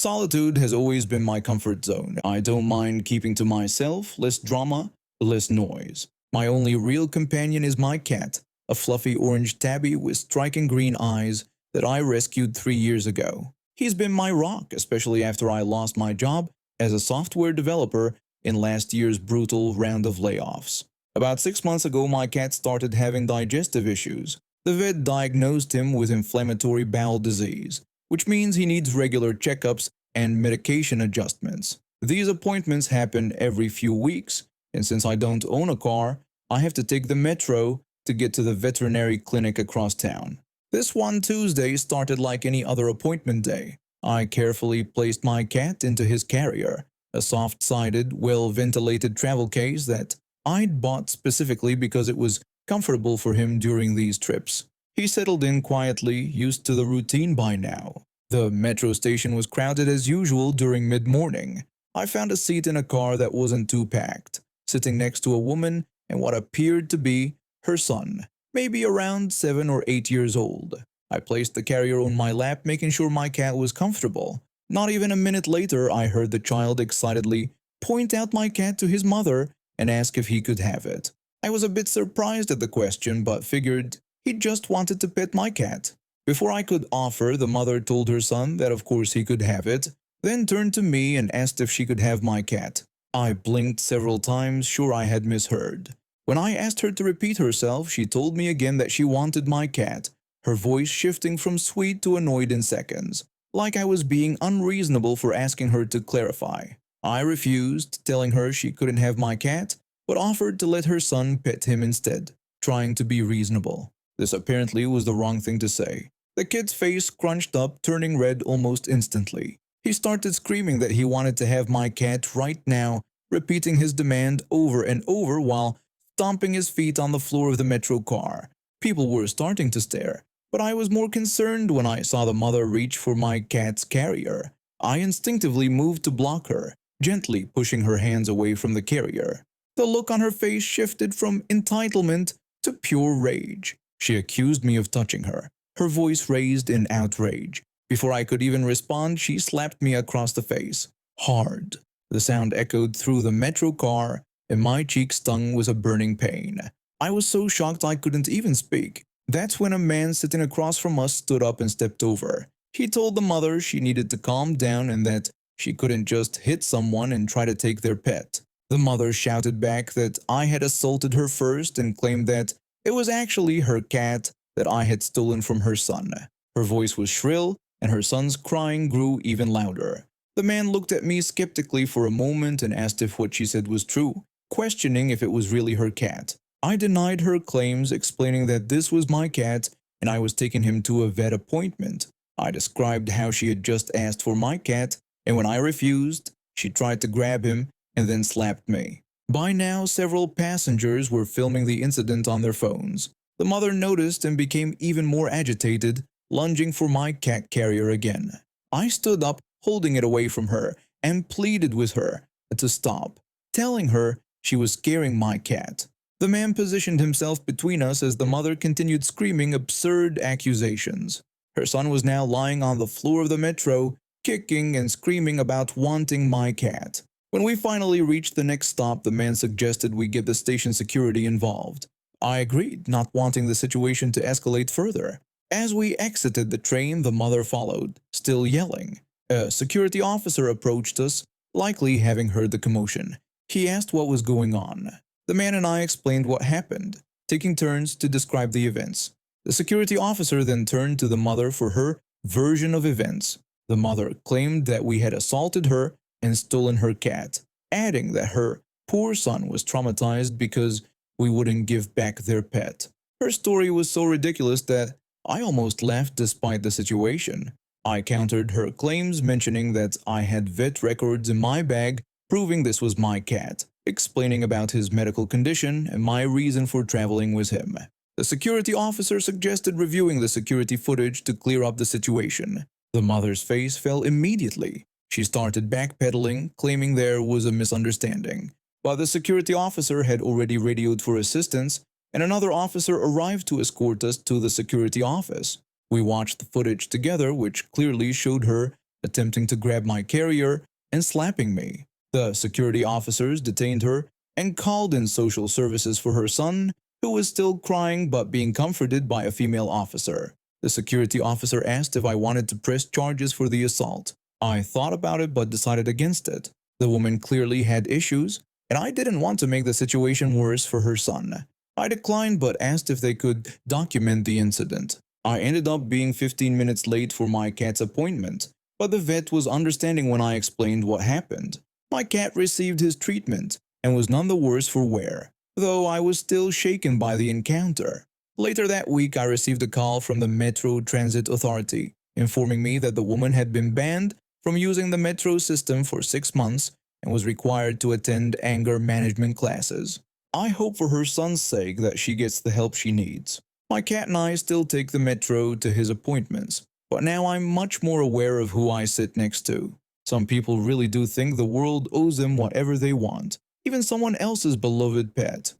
Solitude has always been my comfort zone. I don't mind keeping to myself, less drama, less noise. My only real companion is my cat, a fluffy orange tabby with striking green eyes that I rescued 3 years ago. He's been my rock, especially after I lost my job as a software developer in last year's brutal round of layoffs. About 6 months ago, my cat started having digestive issues. The vet diagnosed him with inflammatory bowel disease, which means he needs regular checkups and medication adjustments. These appointments happen every few weeks, and since I don't own a car, I have to take the metro to get to the veterinary clinic across town. This one Tuesday started like any other appointment day. I carefully placed my cat into his carrier, a soft-sided, well-ventilated travel case that I'd bought specifically because it was comfortable for him during these trips. He settled in quietly, used to the routine by now. The metro station was crowded as usual during mid-morning. I found a seat in a car that wasn't too packed, sitting next to a woman and what appeared to be her son, maybe around 7 or 8 years old. I placed the carrier on my lap, making sure my cat was comfortable. Not even a minute later, I heard the child excitedly point out my cat to his mother and ask if he could have it. I was a bit surprised at the question, but figured he just wanted to pet my cat. Before I could offer, the mother told her son that of course he could have it, then turned to me and asked if she could have my cat. I blinked several times, sure I had misheard. When I asked her to repeat herself, she told me again that she wanted my cat, her voice shifting from sweet to annoyed in seconds, like I was being unreasonable for asking her to clarify. I refused, telling her she couldn't have my cat, but offered to let her son pet him instead, trying to be reasonable. This apparently was the wrong thing to say. The kid's face scrunched up, turning red almost instantly. He started screaming that he wanted to have my cat right now, repeating his demand over and over while stomping his feet on the floor of the metro car. People were starting to stare, but I was more concerned when I saw the mother reach for my cat's carrier. I instinctively moved to block her, gently pushing her hands away from the carrier. The look on her face shifted from entitlement to pure rage. She accused me of touching her, her voice raised in outrage. Before I could even respond, she slapped me across the face. Hard. The sound echoed through the metro car, and my cheek stung with a burning pain. I was so shocked I couldn't even speak. That's when a man sitting across from us stood up and stepped over. He told the mother she needed to calm down and that she couldn't just hit someone and try to take their pet. The mother shouted back that I had assaulted her first and claimed that it was actually her cat that I had stolen from her son. Her voice was shrill, and her son's crying grew even louder. The man looked at me skeptically for a moment and asked if what she said was true, questioning if it was really her cat. I denied her claims, explaining that this was my cat and I was taking him to a vet appointment. I described how she had just asked for my cat, and when I refused, she tried to grab him and then slapped me. By now, several passengers were filming the incident on their phones. The mother noticed and became even more agitated, lunging for my cat carrier again. I stood up, holding it away from her, and pleaded with her to stop, telling her she was scaring my cat. The man positioned himself between us as the mother continued screaming absurd accusations. Her son was now lying on the floor of the metro, kicking and screaming about wanting my cat. When we finally reached the next stop, the man suggested we get the station security involved. I agreed, not wanting the situation to escalate further. As we exited the train, the mother followed, still yelling. A security officer approached us, likely having heard the commotion. He asked what was going on. The man and I explained what happened, taking turns to describe the events. The security officer then turned to the mother for her version of events. The mother claimed that we had assaulted her and stolen her cat, adding that her poor son was traumatized because we wouldn't give back their pet. Her story was so ridiculous that I almost laughed despite the situation. I countered her claims, mentioning that I had vet records in my bag proving this was my cat, explaining about his medical condition and my reason for traveling with him. The security officer suggested reviewing the security footage to clear up the situation. The mother's face fell immediately. She started backpedaling, claiming there was a misunderstanding. But the security officer had already radioed for assistance, and another officer arrived to escort us to the security office. We watched the footage together, which clearly showed her attempting to grab my carrier and slapping me. The security officers detained her and called in social services for her son, who was still crying but being comforted by a female officer. The security officer asked if I wanted to press charges for the assault. I thought about it but decided against it. The woman clearly had issues, and I didn't want to make the situation worse for her son. I declined but asked if they could document the incident. I ended up being 15 minutes late for my cat's appointment, but the vet was understanding when I explained what happened. My cat received his treatment and was none the worse for wear, though I was still shaken by the encounter. Later that week, I received a call from the Metro Transit Authority, informing me that the woman had been banned from using the metro system for 6 months and was required to attend anger management classes. I hope for her son's sake that she gets the help she needs. My cat and I still take the metro to his appointments, but now I'm much more aware of who I sit next to. Some people really do think the world owes them whatever they want, even someone else's beloved pet.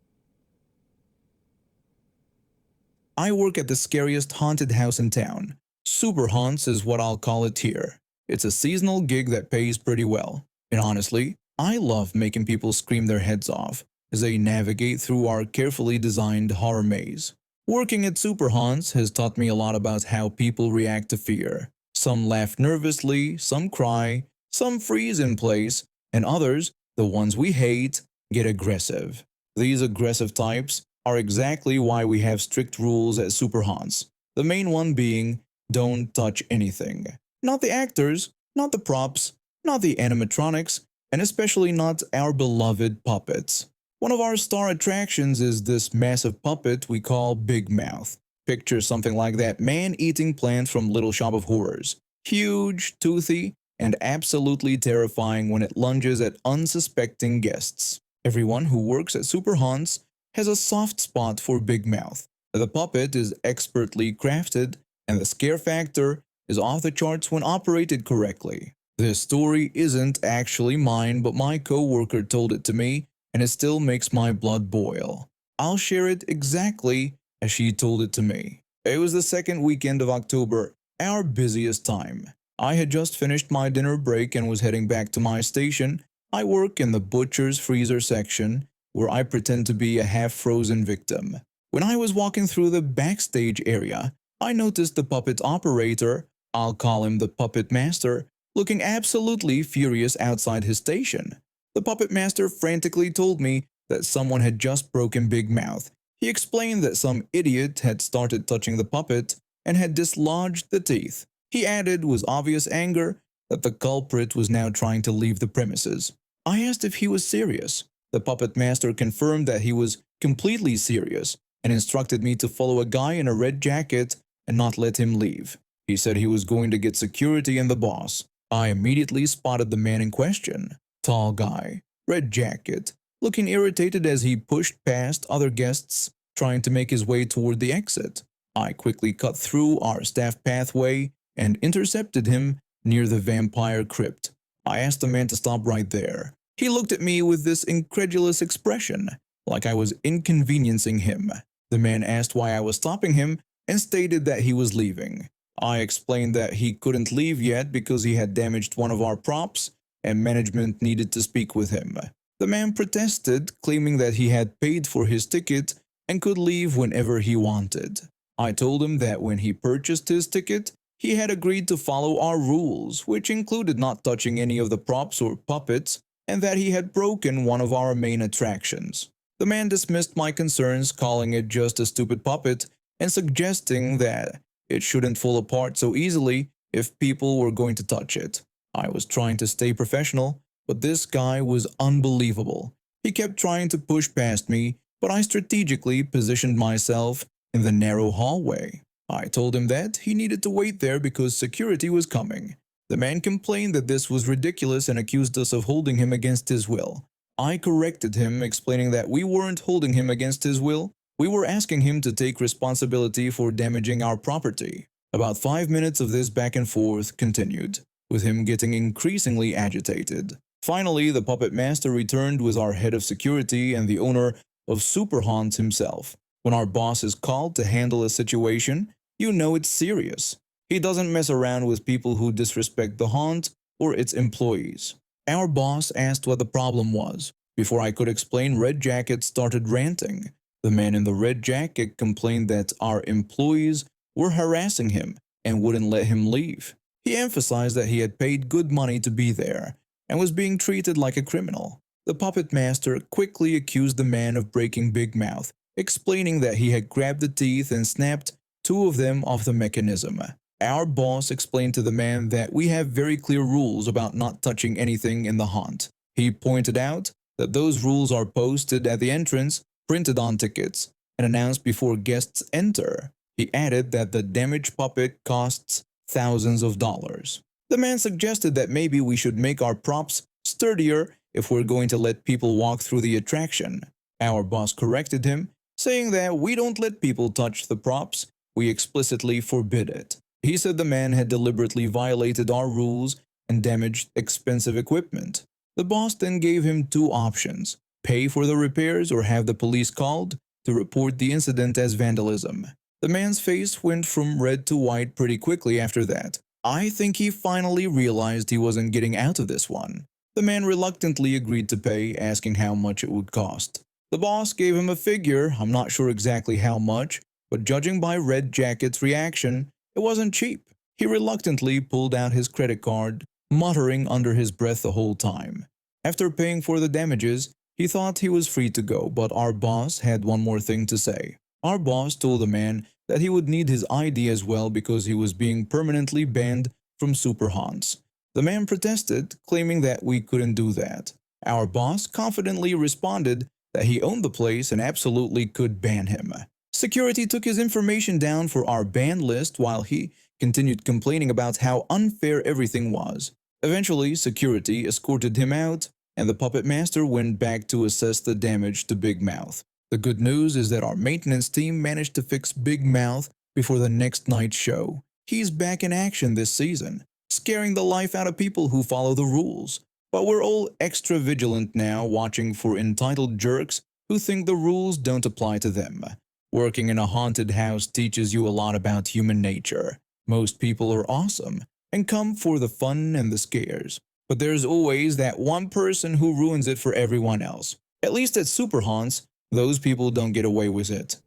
I work at the scariest haunted house in town. Super Haunts is what I'll call it here. It's a seasonal gig that pays pretty well. And honestly, I love making people scream their heads off as they navigate through our carefully designed horror maze. Working at Super Haunts has taught me a lot about how people react to fear. Some laugh nervously, some cry, some freeze in place, and others, the ones we hate, get aggressive. These aggressive types are exactly why we have strict rules at Super Haunts. The main one being, don't touch anything. Not the actors, not the props, not the animatronics, and especially not our beloved puppets. One of our star attractions is this massive puppet we call Big Mouth. Picture something like that man-eating plant from Little Shop of Horrors. Huge, toothy, and absolutely terrifying when it lunges at unsuspecting guests. Everyone who works at Super Haunts has a soft spot for Big Mouth. The puppet is expertly crafted, and the scare factor is off the charts when operated correctly. This story isn't actually mine, but my co-worker told it to me, and it still makes my blood boil. I'll share it exactly as she told it to me. It was the second weekend of October, our busiest time. I had just finished my dinner break and was heading back to my station. I work in the butcher's freezer section, where I pretend to be a half-frozen victim. When I was walking through the backstage area, I noticed the puppet operator, I'll call him the puppet master, looking absolutely furious outside his station. The puppet master frantically told me that someone had just broken Big Mouth. He explained that some idiot had started touching the puppet and had dislodged the teeth. He added with obvious anger that the culprit was now trying to leave the premises. I asked if he was serious. The puppet master confirmed that he was completely serious and instructed me to follow a guy in a red jacket and not let him leave. He said he was going to get security and the boss. I immediately spotted the man in question. Tall guy, red jacket, looking irritated as he pushed past other guests trying to make his way toward the exit. I quickly cut through our staff pathway and intercepted him near the vampire crypt. I asked the man to stop right there. He looked at me with this incredulous expression, like I was inconveniencing him. The man asked why I was stopping him and stated that he was leaving. I explained that he couldn't leave yet because he had damaged one of our props and management needed to speak with him. The man protested, claiming that he had paid for his ticket and could leave whenever he wanted. I told him that when he purchased his ticket, he had agreed to follow our rules, which included not touching any of the props or puppets, and that he had broken one of our main attractions. The man dismissed my concerns, calling it just a stupid puppet and suggesting that it shouldn't fall apart so easily if people were going to touch it. I was trying to stay professional, but this guy was unbelievable. He kept trying to push past me, but I strategically positioned myself in the narrow hallway. I told him that he needed to wait there because security was coming. The man complained that this was ridiculous and accused us of holding him against his will. I corrected him, explaining that we weren't holding him against his will. We were asking him to take responsibility for damaging our property. About 5 minutes of this back and forth continued, with him getting increasingly agitated. Finally, the puppet master returned with our head of security and the owner of Super Haunt himself. When our boss is called to handle a situation, you know it's serious. He doesn't mess around with people who disrespect the haunt or its employees. Our boss asked what the problem was. Before I could explain, Red Jacket started ranting. The man in the red jacket complained that our employees were harassing him and wouldn't let him leave. He emphasized that he had paid good money to be there and was being treated like a criminal. The puppet master quickly accused the man of breaking Big Mouth, explaining that he had grabbed the teeth and snapped two of them off the mechanism. Our boss explained to the man that we have very clear rules about not touching anything in the haunt. He pointed out that those rules are posted at the entrance, printed on tickets, and announced before guests enter. He added that the damaged puppet costs thousands of dollars. The man suggested that maybe we should make our props sturdier if we're going to let people walk through the attraction. Our boss corrected him, saying that we don't let people touch the props, we explicitly forbid it. He said the man had deliberately violated our rules and damaged expensive equipment. The boss then gave him two options: pay for the repairs or have the police called to report the incident as vandalism. The man's face went from red to white pretty quickly after that. I think he finally realized he wasn't getting out of this one. The man reluctantly agreed to pay, asking how much it would cost. The boss gave him a figure, I'm not sure exactly how much, but judging by Red Jacket's reaction, it wasn't cheap. He reluctantly pulled out his credit card, muttering under his breath the whole time. After paying for the damages, he thought he was free to go, but our boss had one more thing to say. Our boss told the man that he would need his ID as well because he was being permanently banned from super haunts. The man protested, claiming that we couldn't do that. Our boss confidently responded that he owned the place and absolutely could ban him. Security took his information down for our ban list while he continued complaining about how unfair everything was. Eventually, security escorted him out, and the puppet master went back to assess the damage to Big Mouth. The good news is that our maintenance team managed to fix Big Mouth before the next night's show. He's back in action this season, scaring the life out of people who follow the rules. But we're all extra vigilant now, watching for entitled jerks who think the rules don't apply to them. Working in a haunted house teaches you a lot about human nature. Most people are awesome and come for the fun and the scares. But there's always that one person who ruins it for everyone else. At least at super haunts, those people don't get away with it.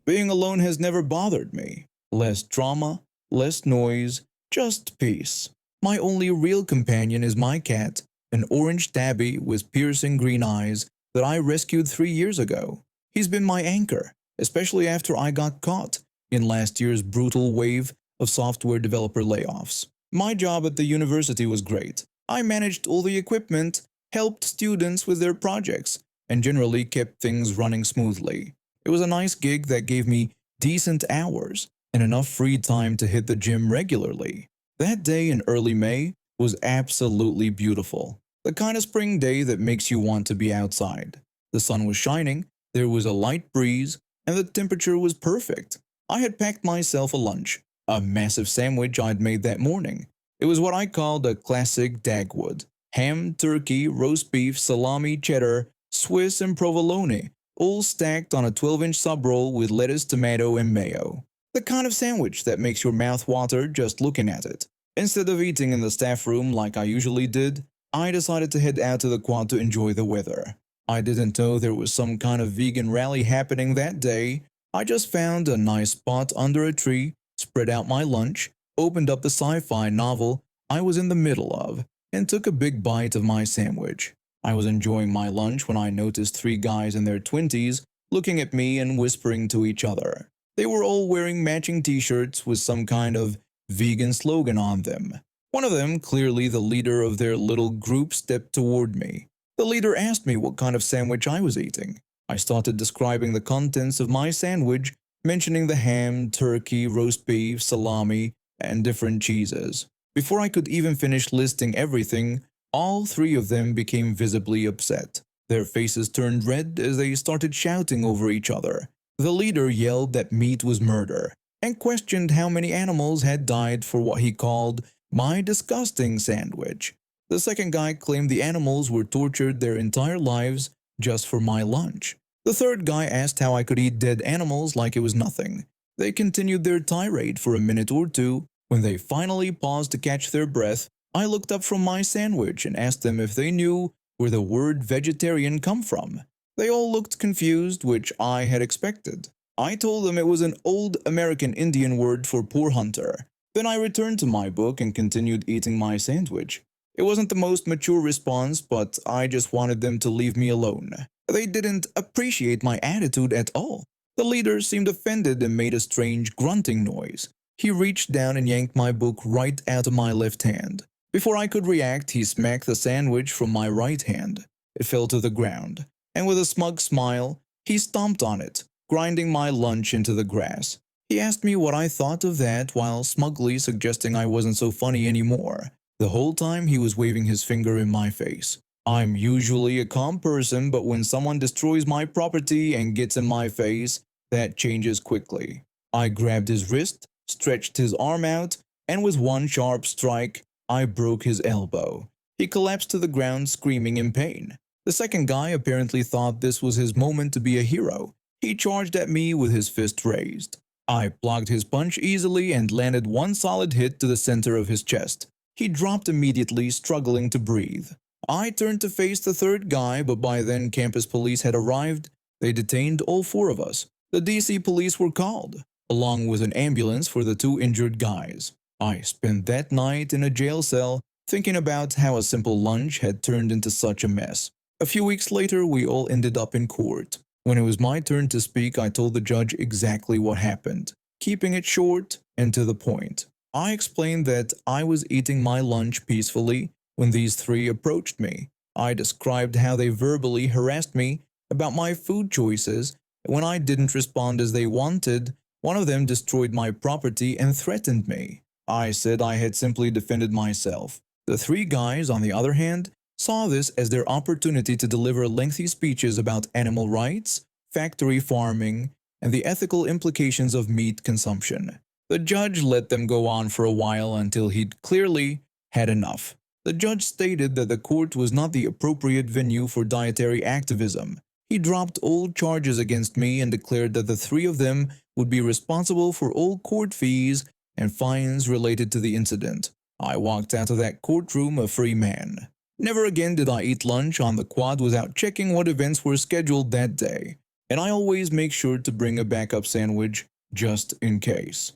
Being alone has never bothered me. Less drama, less noise, just peace. My only real companion is my cat, an orange tabby with piercing green eyes that I rescued 3 years ago. He's been my anchor, especially after I got caught in last year's brutal wave of software developer layoffs. My job at the university was great. I managed all the equipment, helped students with their projects, and generally kept things running smoothly. It was a nice gig that gave me decent hours and enough free time to hit the gym regularly. That day in early May was absolutely beautiful. The kind of spring day that makes you want to be outside. The sun was shining, there was a light breeze, and the temperature was perfect. I had packed myself a lunch, a massive sandwich I'd made that morning. It was what I called a classic Dagwood. Ham, turkey, roast beef, salami, cheddar, Swiss, and provolone, all stacked on a 12-inch sub-roll with lettuce, tomato, and mayo. The kind of sandwich that makes your mouth water just looking at it. Instead of eating in the staff room like I usually did, I decided to head out to the quad to enjoy the weather. I didn't know there was some kind of vegan rally happening that day. I just found a nice spot under a tree, spread out my lunch, opened up the sci-fi novel I was in the middle of, and took a big bite of my sandwich. I was enjoying my lunch when I noticed 3 guys in their 20s looking at me and whispering to each other. They were all wearing matching t-shirts with some kind of vegan slogan on them. One of them, clearly the leader of their little group, stepped toward me. The leader asked me what kind of sandwich I was eating. I started describing the contents of my sandwich, mentioning the ham, turkey, roast beef, salami, and different cheeses. Before I could even finish listing everything, all 3 of them became visibly upset. Their faces turned red as they started shouting over each other. The leader yelled that meat was murder and questioned how many animals had died for what he called my disgusting sandwich. The second guy claimed the animals were tortured their entire lives just for my lunch. The third guy asked how I could eat dead animals like it was nothing. They continued their tirade for a minute or two. When they finally paused to catch their breath, I looked up from my sandwich and asked them if they knew where the word vegetarian come from. They all looked confused, which I had expected. I told them it was an old American Indian word for poor hunter. Then I returned to my book and continued eating my sandwich. It wasn't the most mature response, but I just wanted them to leave me alone. They didn't appreciate my attitude at all. The leader seemed offended and made a strange grunting noise. He reached down and yanked my book right out of my left hand. Before I could react, he smacked the sandwich from my right hand. It fell to the ground, and with a smug smile, he stomped on it, grinding my lunch into the grass. He asked me what I thought of that while smugly suggesting I wasn't so funny anymore. The whole time he was waving his finger in my face. I'm usually a calm person, but when someone destroys my property and gets in my face, that changes quickly. I grabbed his wrist, stretched his arm out, and with one sharp strike, I broke his elbow. He collapsed to the ground screaming in pain. The second guy apparently thought this was his moment to be a hero. He charged at me with his fist raised. I blocked his punch easily and landed one solid hit to the center of his chest. He dropped immediately, struggling to breathe. I turned to face the third guy, but by then campus police had arrived. They detained all four of us. The DC police were called, along with an ambulance for the two injured guys. I spent that night in a jail cell thinking about how a simple lunch had turned into such a mess. A few weeks later, we all ended up in court. When it was my turn to speak, I told the judge exactly what happened, keeping it short and to the point. I explained that I was eating my lunch peacefully when these three approached me. I described how they verbally harassed me about my food choices, and when I didn't respond as they wanted, one of them destroyed my property and threatened me. I said I had simply defended myself. The three guys, on the other hand, saw this as their opportunity to deliver lengthy speeches about animal rights, factory farming, and the ethical implications of meat consumption. The judge let them go on for a while until he'd clearly had enough. The judge stated that the court was not the appropriate venue for dietary activism. He dropped all charges against me and declared that the three of them would be responsible for all court fees and fines related to the incident. I walked out of that courtroom a free man. Never again did I eat lunch on the quad without checking what events were scheduled that day, and I always make sure to bring a backup sandwich just in case.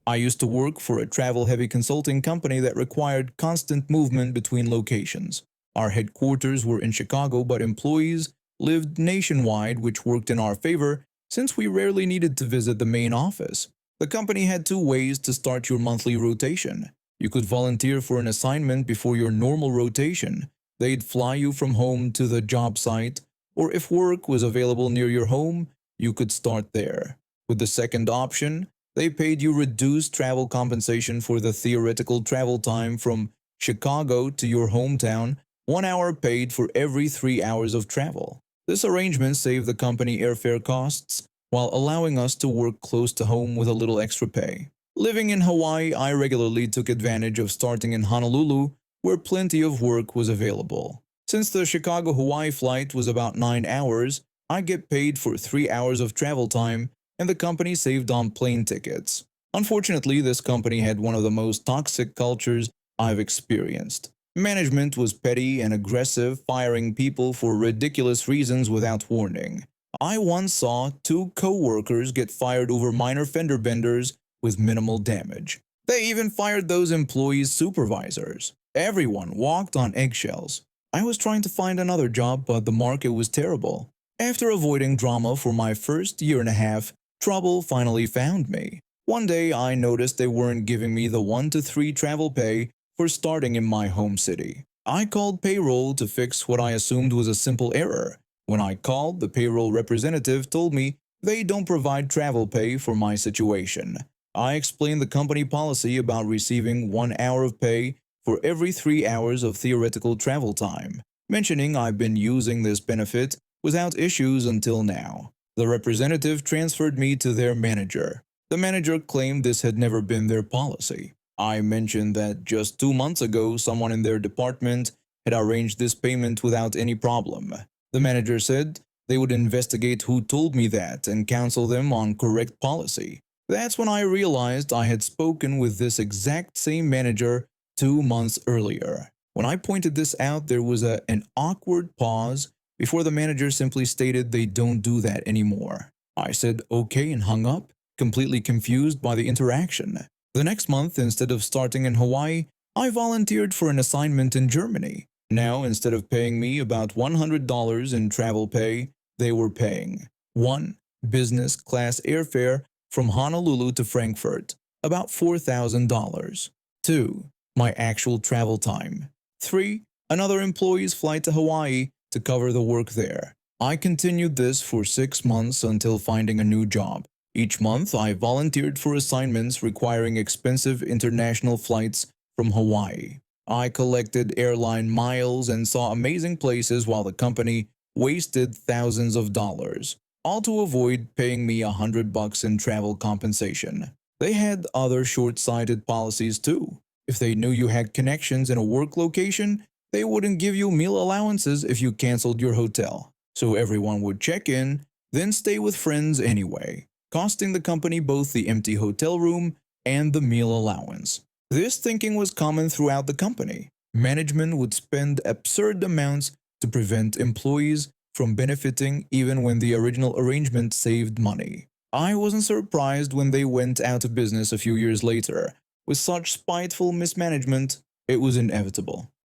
I used to work for a travel-heavy consulting company that required constant movement between locations. Our headquarters were in Chicago, but employees lived nationwide, which worked in our favor since we rarely needed to visit the main office. The company had two ways to start your monthly rotation. You could volunteer for an assignment before your normal rotation. They'd fly you from home to the job site, or if work was available near your home, you could start there. With the second option, they paid you reduced travel compensation for the theoretical travel time from Chicago to your hometown, 1 hour paid for every 3 hours of travel. This arrangement saved the company airfare costs while allowing us to work close to home with a little extra pay. Living in Hawaii, I regularly took advantage of starting in Honolulu, where plenty of work was available. Since the Chicago-Hawaii flight was about 9 hours, I get paid for 3 hours of travel time, and the company saved on plane tickets. Unfortunately, this company had one of the most toxic cultures I've experienced. Management was petty and aggressive, firing people for ridiculous reasons without warning. I once saw 2 co-workers get fired over minor fender benders with minimal damage. They even fired those employees' supervisors. Everyone walked on eggshells. I was trying to find another job, but the market was terrible. After avoiding drama for my first year and a half, trouble finally found me. One day I noticed they weren't giving me the 1 to 3 travel pay for starting in my home city. I called payroll to fix what I assumed was a simple error. When I called, the payroll representative told me they don't provide travel pay for my situation. I explained the company policy about receiving 1 hour of pay for every 3 hours of theoretical travel time, mentioning I've been using this benefit without issues until now. The representative transferred me to their manager. The manager claimed this had never been their policy. I mentioned that just 2 months ago someone in their department had arranged this payment without any problem. The manager said They would investigate who told me that and counsel them on correct policy. That's when I realized I had spoken with this exact same manager 2 months earlier. When I pointed this out, there was an awkward pause before the manager simply stated they don't do that anymore. I said okay and hung up, completely confused by the interaction. The next month, instead of starting in Hawaii, I volunteered for an assignment in Germany. Now, instead of paying me about $100 in travel pay, they were paying 1. Business class airfare from Honolulu to Frankfurt, about $4,000. 2. My actual travel time. 3. Another employee's flight to Hawaii to cover the work there. I continued this for 6 months until finding a new job. Each month, I volunteered for assignments requiring expensive international flights from Hawaii. I collected airline miles and saw amazing places while the company wasted thousands of dollars, all to avoid paying me $100 in travel compensation. They had other short-sighted policies too. If they knew you had connections in a work location, they wouldn't give you meal allowances if you canceled your hotel. So everyone would check in, then stay with friends anyway, costing the company both the empty hotel room and the meal allowance. This thinking was common throughout the company. Management would spend absurd amounts to prevent employees from benefiting even when the original arrangement saved money. I wasn't surprised when they went out of business a few years later. With such spiteful mismanagement, it was inevitable.